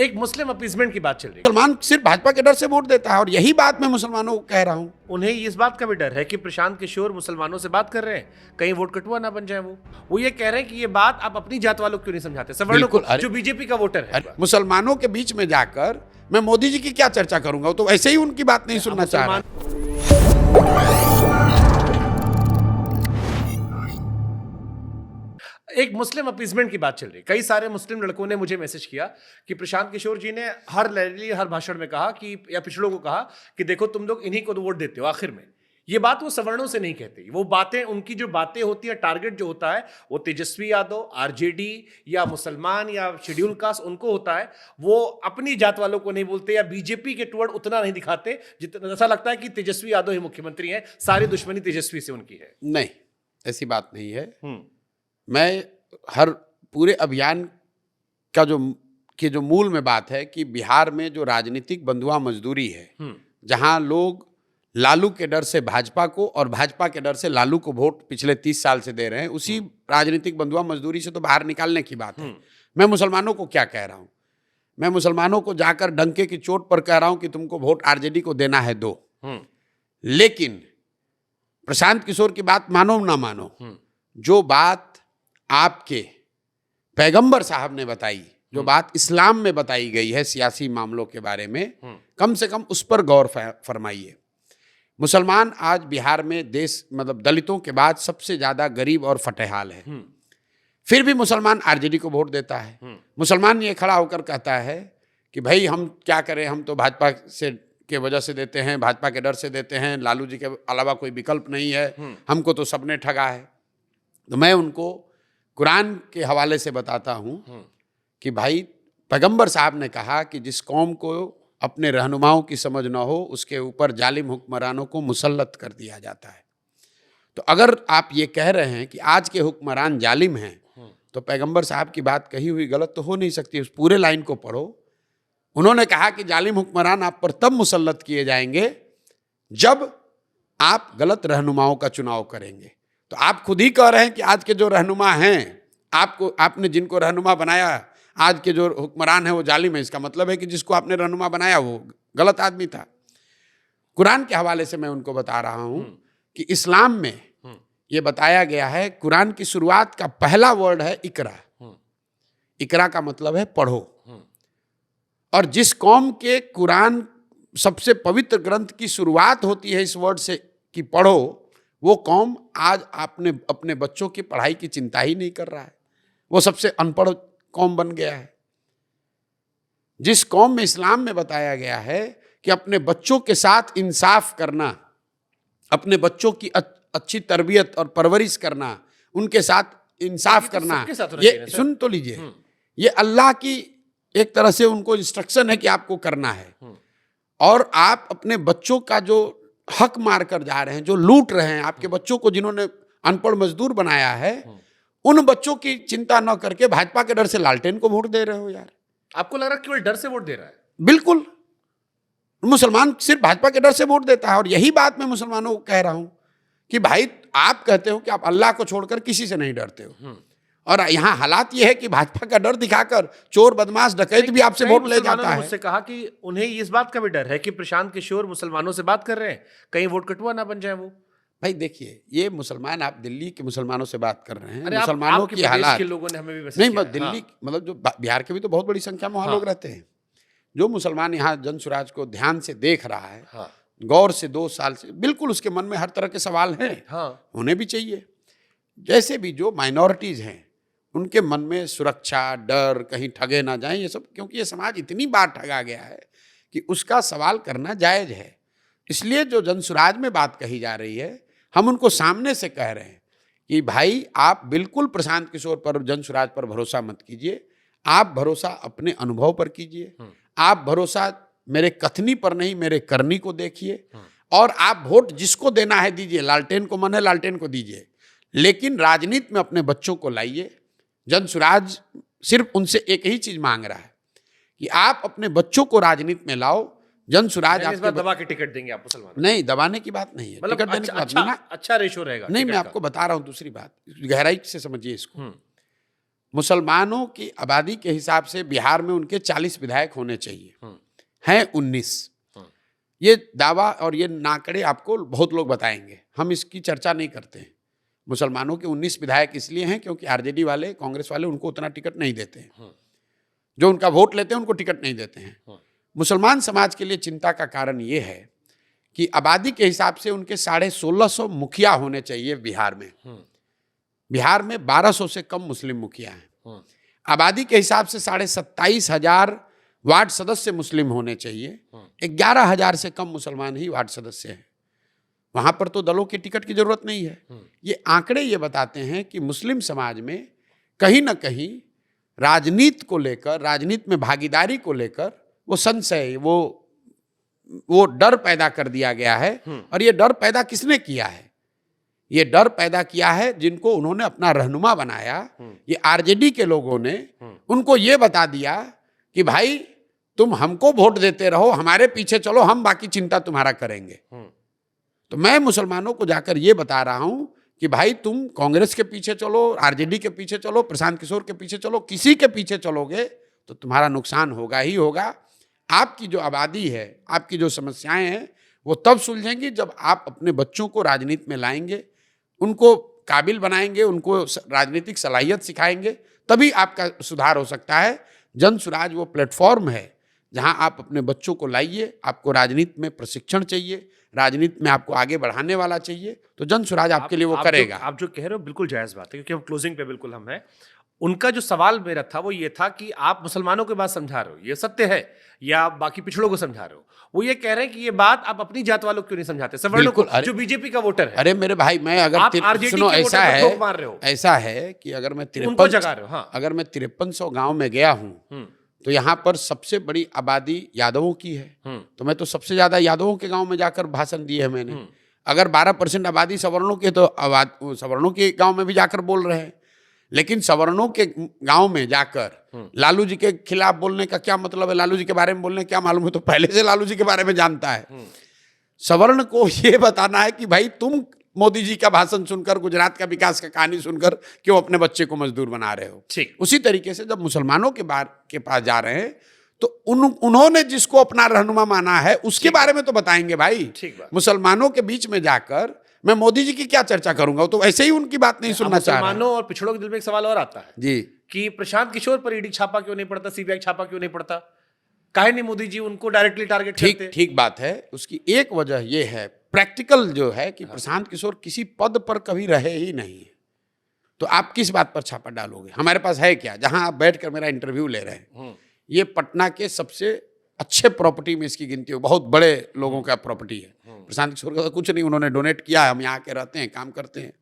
एक Muslim appeasement की बात चल रही है। मुसलमान सिर्फ भाजपा के डर से वोट देता है, और यही बात मैं मुसलमानों को कह रहा हूं। उन्हें इस बात का भी डर है कि प्रशांत किशोर मुसलमानों से बात कर रहे हैं, कहीं वोट कटुआ ना बन जाए। वो ये कह रहे हैं कि ये बात आप अपनी जात वालों को क्यों नहीं समझाते, सवर्णों को, जो बीजेपी का वोटर है। मुसलमानों के बीच में जाकर मैं मोदी जी की क्या चर्चा करूंगा? तो ऐसे ही उनकी बात नहीं सुनना चाह रहा। एक मुस्लिम अपीजमेंट की बात चल रही है। कई सारे मुस्लिम लड़कों ने मुझे मैसेज किया कि प्रशांत किशोर जी ने हर रैली, हर भाषण में कहा कि, या पिछड़ों को कहा कि देखो तुम लोग इन्हीं को वोट देते हो आखिर में। ये बात वो सवर्णों से नहीं कहते, वो बातें, उनकी जो बातें होती है, टारगेट जो होता है वो तेजस्वी यादव, आरजेडी या मुसलमान या शेड्यूल कास्ट, उनको होता है। वो अपनी जात वालों को नहीं बोलते या बीजेपी के टुवर्ड उतना नहीं दिखाते जितना ऐसा लगता है कि तेजस्वी यादव ही मुख्यमंत्री है, सारी दुश्मनी तेजस्वी से उनकी है। नहीं, ऐसी बात नहीं है। मैं हर पूरे अभियान का जो मूल में बात है कि बिहार में जो राजनीतिक बंधुआ मजदूरी है, जहां लोग लालू के डर से भाजपा को और भाजपा के डर से लालू को वोट पिछले 30 साल से दे रहे हैं, उसी राजनीतिक बंधुआ मजदूरी से तो बाहर निकालने की बात है। मैं मुसलमानों को क्या कह रहा हूं? मैं मुसलमानों को जाकर डंके की चोट पर कह रहा हूं कि तुमको वोट आरजेडी को देना है, दो। लेकिन प्रशांत किशोर की बात मानो ना मानो, जो बात आपके पैगंबर साहब ने बताई, जो बात इस्लाम में बताई गई है सियासी मामलों के बारे में, कम से कम उस पर गौर फरमाइए। मुसलमान आज बिहार में देश, मतलब दलितों के बाद सबसे ज्यादा गरीब और फटेहाल है। फिर भी मुसलमान आरजेडी को वोट देता है। मुसलमान ये खड़ा होकर कहता है कि भाई हम क्या करें, हम तो भाजपा से के वजह से देते हैं, भाजपा के डर से देते हैं, लालू जी के अलावा कोई विकल्प नहीं है, हमको तो सबने ठगा है। तो मैं उनको कुरान के हवाले से बताता हूं कि भाई पैगंबर साहब ने कहा कि जिस कौम को अपने रहनुमाओं की समझ न हो, उसके ऊपर जालिम हुक्मरानों को मुसल्लत कर दिया जाता है। तो अगर आप ये कह रहे हैं कि आज के हुक्मरान जालिम हैं, तो पैगंबर साहब की बात कही हुई गलत तो हो नहीं सकती। उस पूरे लाइन को पढ़ो। उन्होंने कहा कि जालिम हुक्मरान आप पर तब मुसल्लत किए जाएंगे जब आप गलत रहनुमाओं का चुनाव करेंगे। तो आप खुद ही कह रहे हैं कि आज के जो रहनुमा हैं, आपने जिनको रहनुमा बनाया, आज के जो हुक्मरान है वो जालिम है। इसका मतलब है कि जिसको आपने रहनुमा बनाया वो गलत आदमी था। कुरान के हवाले से मैं उनको बता रहा हूं कि इस्लाम में ये बताया गया है, कुरान की शुरुआत का पहला वर्ड है इकरा। इकरा का मतलब है पढ़ो। और जिस कौम के कुरान सबसे पवित्र ग्रंथ की शुरुआत होती है इस वर्ड से कि पढ़ो, वो कौम आज आपने अपने बच्चों की पढ़ाई की चिंता ही नहीं कर रहा है। वो सबसे अनपढ़ कौम बन गया है। जिस कौम में इस्लाम में बताया गया है कि अपने बच्चों के साथ इंसाफ करना, अपने बच्चों की अच्छी तरबियत और परवरिश करना, उनके साथ इंसाफ करना, ये सुन तो लीजिए, ये अल्लाह की एक तरह से उनको इंस्ट्रक्शन है कि आपको करना है। और आप अपने बच्चों का जो हक मार कर जा रहे हैं, जो लूट रहे हैं आपके बच्चों को, जिन्होंने अनपढ़ मजदूर बनाया है, उन बच्चों की चिंता न करके भाजपा के डर से लालटेन को वोट दे रहे हो। यार आपको लग रहा है केवल डर से वोट दे रहा है? बिल्कुल, मुसलमान सिर्फ भाजपा के डर से वोट देता है। और यही बात मैं मुसलमानों को कह रहा हूं कि भाई आप कहते हो कि आप अल्लाह को छोड़कर किसी से नहीं डरते हो, और यहाँ हालात ये है कि भाजपा का डर दिखाकर चोर, बदमाश, डकैत भी आपसे वोट ले जाता है। मुझसे कहा कि उन्हें इस बात का भी डर है कि प्रशांत किशोर मुसलमानों से बात कर रहे हैं, कहीं वोट कटुआ ना बन जाए। वो भाई देखिए, ये मुसलमान, आप दिल्ली के मुसलमानों से बात कर रहे हैं, मुसलमानों की हालात के लोगों ने हमें भी नहीं, बस दिल्ली मतलब जो बिहार के भी तो बहुत बड़ी संख्या में वहाँ लोग रहते हैं। जो मुसलमान यहाँ जन सुराज को ध्यान से देख रहा है, गौर से 2 साल से, बिल्कुल उसके मन में हर तरह के सवाल हैं, होने भी चाहिए। जैसे भी जो माइनॉरिटीज हैं उनके मन में सुरक्षा, डर, कहीं ठगे ना जाएं, ये सब, क्योंकि ये समाज इतनी बार ठगा गया है कि उसका सवाल करना जायज है। इसलिए जो जनसुराज में बात कही जा रही है, हम उनको सामने से कह रहे हैं कि भाई आप बिल्कुल प्रशांत किशोर पर, जनसुराज पर भरोसा मत कीजिए। आप भरोसा अपने अनुभव पर कीजिए। आप भरोसा मेरे कथनी पर नहीं, मेरे करनी को देखिए। और आप वोट जिसको देना है दीजिए, लालटेन को मन है लालटेन को दीजिए, लेकिन राजनीति में अपने बच्चों को लाइए। जनसुराज सिर्फ उनसे एक ही चीज मांग रहा है कि आप अपने बच्चों को राजनीति में लाओ। जनसुराज आपको दबा के टिकट देंगे आप मुसलमान? नहीं, दबाने की बात नहीं है, मतलब टिकट देने की बात नहीं। अच्छा रेशो रहेगा। नहीं, मैं आपको बता रहा हूं दूसरी बात, गहराई से समझिए इसको। मुसलमानों की आबादी के हिसाब से बिहार में उनके 40 विधायक होने चाहिए, हैं 19। ये दावा और ये नाकड़े आपको बहुत लोग बताएंगे, हम इसकी चर्चा नहीं करते हैं। मुसलमानों के 19 विधायक इसलिए हैं क्योंकि आरजेडी वाले, कांग्रेस वाले उनको उतना टिकट नहीं देते हैं, जो उनका वोट लेते हैं उनको टिकट नहीं देते हैं। मुसलमान समाज के लिए चिंता का कारण ये है कि आबादी के हिसाब से उनके 1650 मुखिया होने चाहिए बिहार में। बिहार में 1200 से कम मुस्लिम मुखिया हैं। आबादी के हिसाब से 27,500 वार्ड सदस्य मुस्लिम होने चाहिए, 11,000 से कम मुसलमान ही वार्ड सदस्य हैं। वहां पर तो दलों के टिकट की जरूरत नहीं है। ये आंकड़े ये बताते हैं कि मुस्लिम समाज में कहीं ना कहीं राजनीति को लेकर, राजनीति में भागीदारी को लेकर वो संशय, वो डर पैदा कर दिया गया है। और ये डर पैदा किसने किया है? ये डर पैदा किया है जिनको उन्होंने अपना रहनुमा बनाया, ये आरजेडी के लोगों ने उनको ये बता दिया कि भाई तुम हमको वोट देते रहो, हमारे पीछे चलो, हम बाकी चिंता तुम्हारा करेंगे। तो मैं मुसलमानों को जाकर ये बता रहा हूं कि भाई तुम कांग्रेस के पीछे चलो, आरजेडी के पीछे चलो, प्रशांत किशोर के पीछे चलो, किसी के पीछे चलोगे तो तुम्हारा नुकसान होगा ही होगा। आपकी जो आबादी है, आपकी जो समस्याएं हैं, वो तब सुलझेंगी जब आप अपने बच्चों को राजनीति में लाएंगे, उनको काबिल बनाएंगे, उनको राजनीतिक सलाहियत सिखाएंगे, तभी आपका सुधार हो सकता है। जन सुराज वो प्लेटफॉर्म है जहां आप अपने बच्चों को लाइए। आपको राजनीति में प्रशिक्षण चाहिए, राजनीति में आपको आगे बढ़ाने वाला चाहिए, तो जन सुराज आपके लिए वो करेगा। आप जो कह रहे हो बिल्कुल जायज बात है, क्योंकि हम क्लोजिंग पे बिल्कुल हम हैं। उनका जो सवाल मेरा था वो ये था कि आप मुसलमानों की बात समझा रहे हो, ये सत्य है, या बाकी पिछड़ों को समझा रहे हो? वो ये कह रहे हैं कि ये बात आप अपनी जात वालों को क्यों नहीं समझाते, सवर्णों को, जो बीजेपी का वोटर है। अरे मेरे भाई, मैं अगर सुनो, ऐसा है कि अगर मैं 5300 गांव में गया हूं तो यहाँ पर सबसे बड़ी आबादी यादवों की है, तो मैं तो सबसे ज्यादा यादवों के गांव में जाकर भाषण दिए हैं मैंने। अगर 12% आबादी सवर्णों की, तो सवर्णों के गांव में भी जाकर बोल रहे हैं। लेकिन सवर्णों के गांव में जाकर लालू जी के खिलाफ बोलने का क्या मतलब है? लालू जी के बारे में बोलने क्या मालूम है? तो पहले से लालू जी के बारे में जानता है। सवर्ण को ये बताना है कि भाई तुम मोदी जी का भाषण सुनकर, गुजरात का विकास का कहानी सुनकर क्यों अपने बच्चे को मजदूर बना रहे हो? ठीक उसी तरीके से जब मुसलमानों के पास जा रहे हैं तो उन्होंने जिसको अपना रहनुमा माना है उसके बारे में तो बताएंगे भाई। मुसलमानों के बीच में जाकर मैं मोदी जी की क्या चर्चा करूंगा? तो ऐसे ही उनकी बात नहीं सुनना चाह रहा। मुसलमानों और पिछड़ों के दिल में एक सवाल और आता है जी कि प्रशांत किशोर पर ईडी छापा क्यों नहीं पड़ता, सीबीआई छापा क्यों नहीं पड़ता? काहे नहीं मोदी जी उनको डायरेक्टली टारगेट करते? ठीक बात है। उसकी एक वजह यह है, प्रैक्टिकल जो है, कि प्रशांत किशोर किसी पद पर कभी रहे ही नहीं है, तो आप किस बात पर छापा डालोगे? हमारे पास है क्या जहां आप बैठकर मेरा इंटरव्यू ले रहे हैं? ये पटना के सबसे अच्छे प्रॉपर्टी में इसकी गिनती हो, बहुत बड़े लोगों का प्रॉपर्टी है। प्रशांत किशोर का तो कुछ नहीं, उन्होंने डोनेट किया है, हम यहाँ के रहते हैं, काम करते हैं।